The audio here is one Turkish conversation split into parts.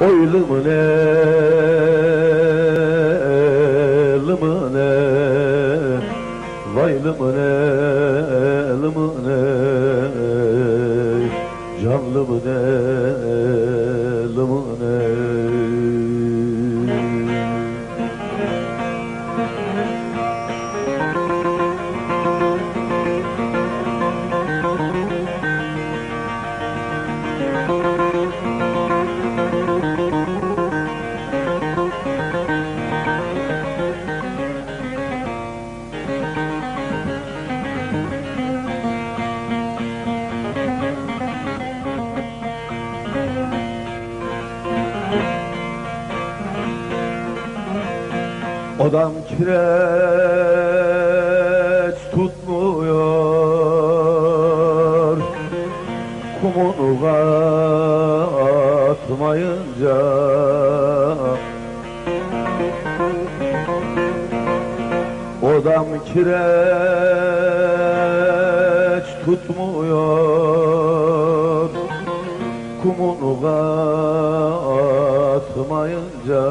Oy lımine, lımine, vay lımine, lımine, can lımine, lımine. Odam kireç tutmuyor, kumunu atmayınca. Odam kireç tutmuyor, kumunu atmayınca.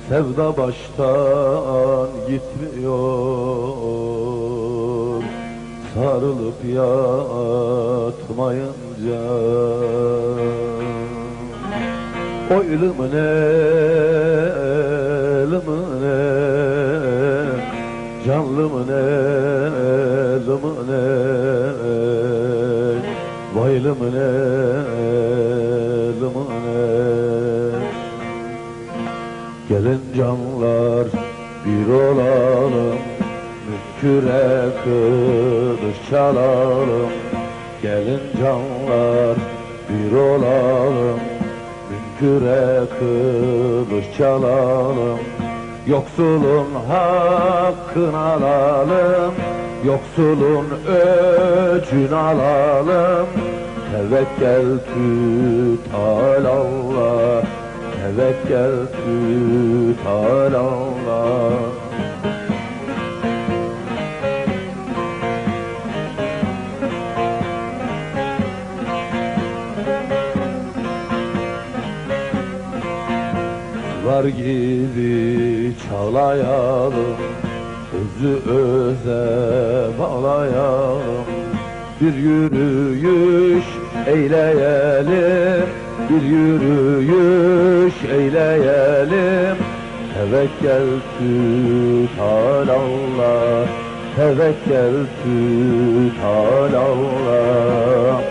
Sevda baştan gitmiyor, sarılıp yatmayınca. Oy lımine, lımine, can lımine, lımine, vay lımine, lımine. Gelin canlar bir olalım, münküre kılıç çalalım. Gelin canlar bir olalım, münküre kılıç çalalım. Yoksulun hakkını alalım, yoksulun öcünü alalım. Tevekkeltü alallah, tevekkeltü alallah. Var gibi çalayalım, özü öze bağlayalım. Bir yürüyüş eyleyelim, bir yürüyüş eyleyelim. Tevekkeltü alallah, tevekkeltü alallah.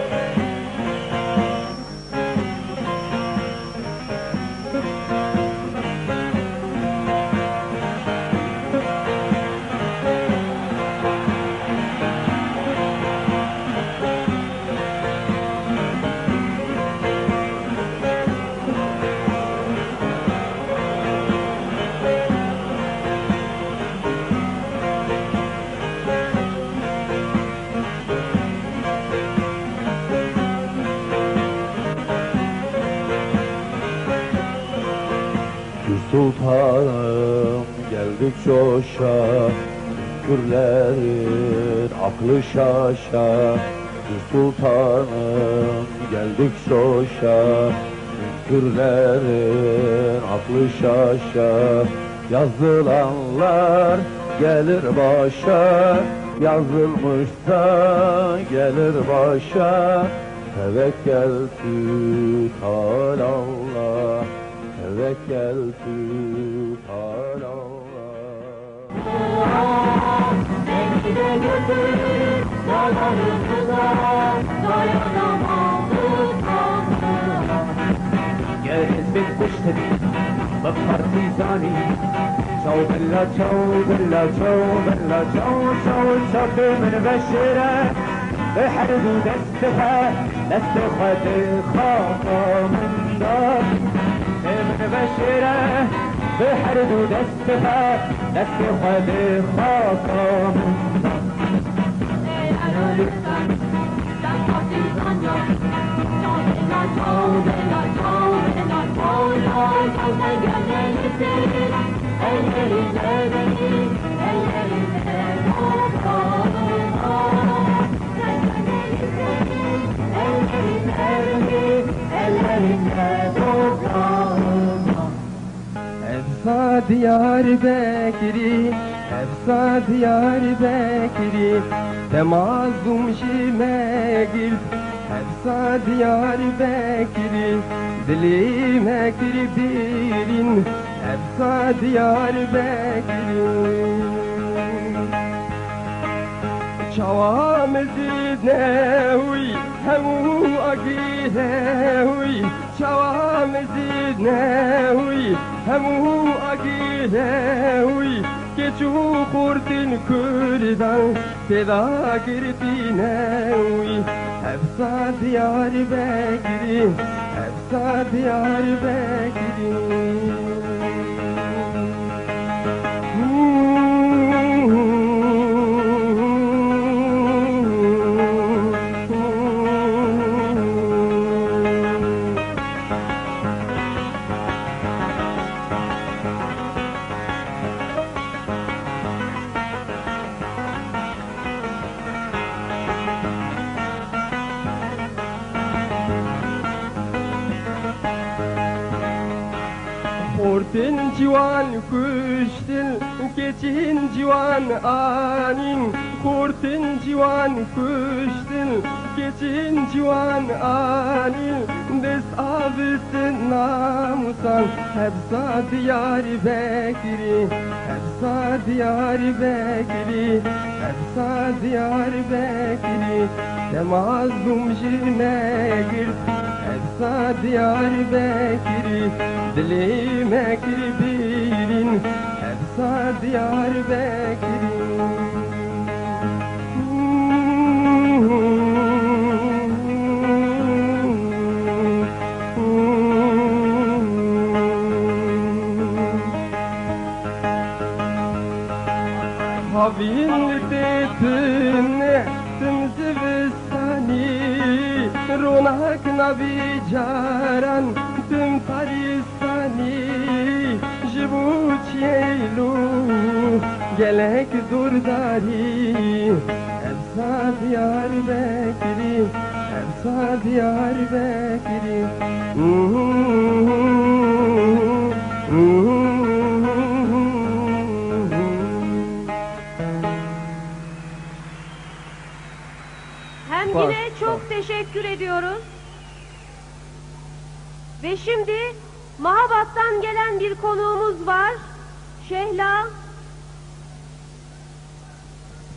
Sultanım geldik coşa, münkürlerin aklı şaşa. Sultanım geldik coşa, münkürlerin aklı şaşa. Yazılanlar gelir başa, yazılmışsa gelir başa. Tevekkeltü alallah, tevekkeltü alallah. Beni de götür yollarınıza, dayanamadık kalmaya. Geliriz bitmiştir bu partizani. Ciao bella ciao bella ciao bella ciao ciao شاب من بشرة بحرد دستها دستها خاطا من دار من بشرة بحرد دستها دستها خاطا من دار. yerine toprağına. Efsa Diyarbekri, Efsa Diyarbekri, temazum jimegil. Efsa Diyarbekri, dilime kirbirin. Efsa Diyarbekri. Çavamızı hemu agilehuy, çavamızı hemu agilehuy. Keçu kurtin kurdan teda girtinehuy. Efsa Diyarbekri, Efsa Diyarbekri. Kurtin civan kuştil, keçin civan anin. Kurtin civan kuştil, keçin civan anin. Des abistin namusan, Efsa Diyarbekri, Efsa Diyarbekri, Efsa Diyarbekri. Temazlum jimegir, Efsa Diyarbekri, dilime kirbirin. Efsa Diyarbekri. Havin tetine tımzivistani, ronak navi caran tım paristani. Jibu çeylu gelek durdari. Efsa Diyarbekri, Efsa Diyarbekri. Hem yine çok teşekkür ediyoruz. Ve şimdi Mahabat'tan gelen bir konuğumuz var. Şehla.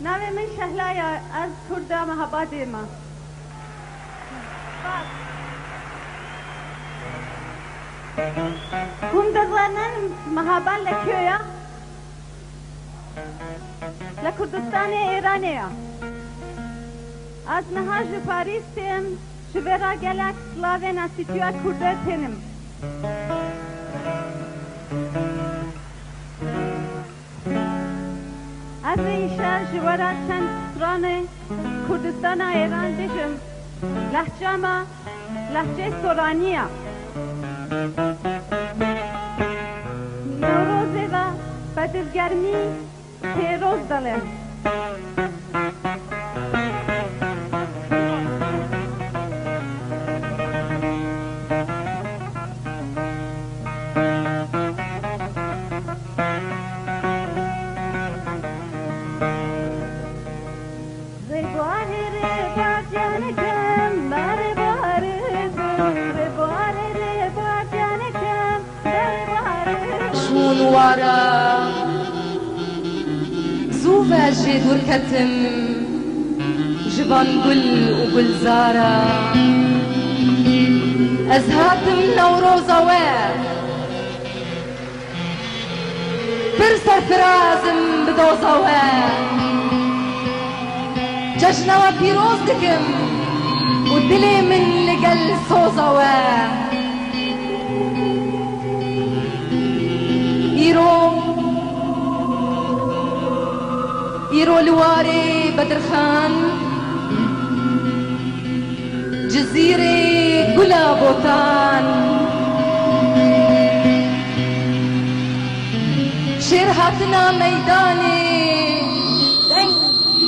ناوی من شهلایه از کرده مهاباده ما. کم دزانن مهابان لکیویا لکردستان ایرانه یا از نهاج پاریس تیم شویرا گلک سلاوه ناسیتیویا کرده تینم از ایشا جوارا چند سترانه کردستان ایران دشم لحجه ما لحجه سورانیه نوروزه و بدرگرمی پیروز دلم وارا زوفا جدور كتم جبان قل وقلزارا أزهاتم نوروزا وير برسر فرازم بدوزا وير جشنا وبيروز دكم ودلي من لقل صوزا وير إيرو لواري بدرخان جزيرة قلا بوتان شيرهاتنا ميداني دن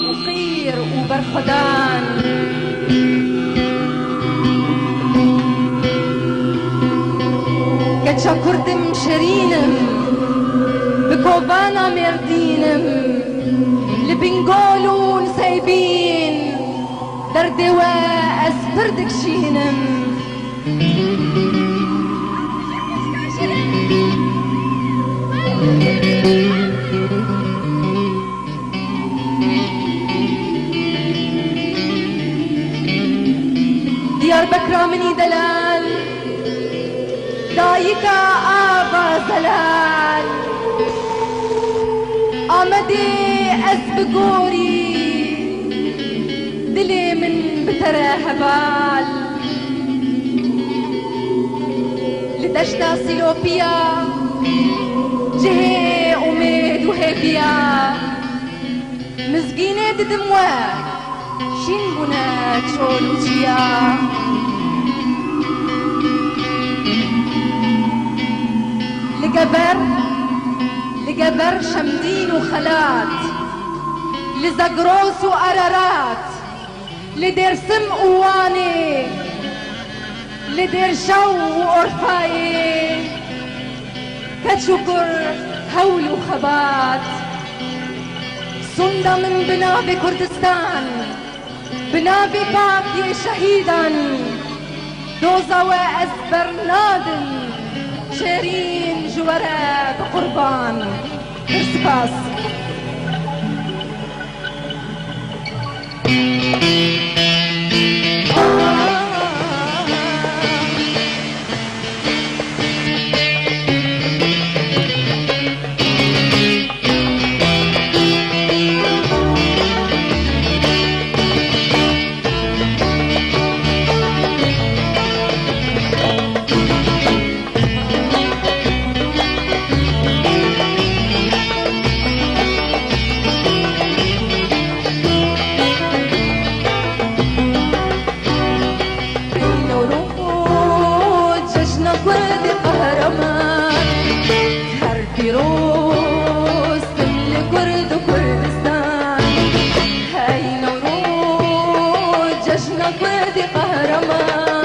وقير وبرخدان صوبانا مردينم لبنقولوا نسايبين دردوا أسبردك شينم ديار بكرة مني دلال دايكا آبا زلال آمدي أسبقوري دلي من بترى هبال لدشتا سيلوبيا جهي أميد وهيبيا مزقينة دموع شين بنات شولوتيا لقبر شمدين وخلات لزقروس وقرارات لدير سم قواني لدير شو وقرفاي كتشكر هول وخبات صندة من بنابي كردستان بنابي باقي شهيدا دوزا وأزبر نادم شيرين جوارا بقربان كرسباس فيروز كل كرد وكردستان هاي نوروز جشن كرد قهرمان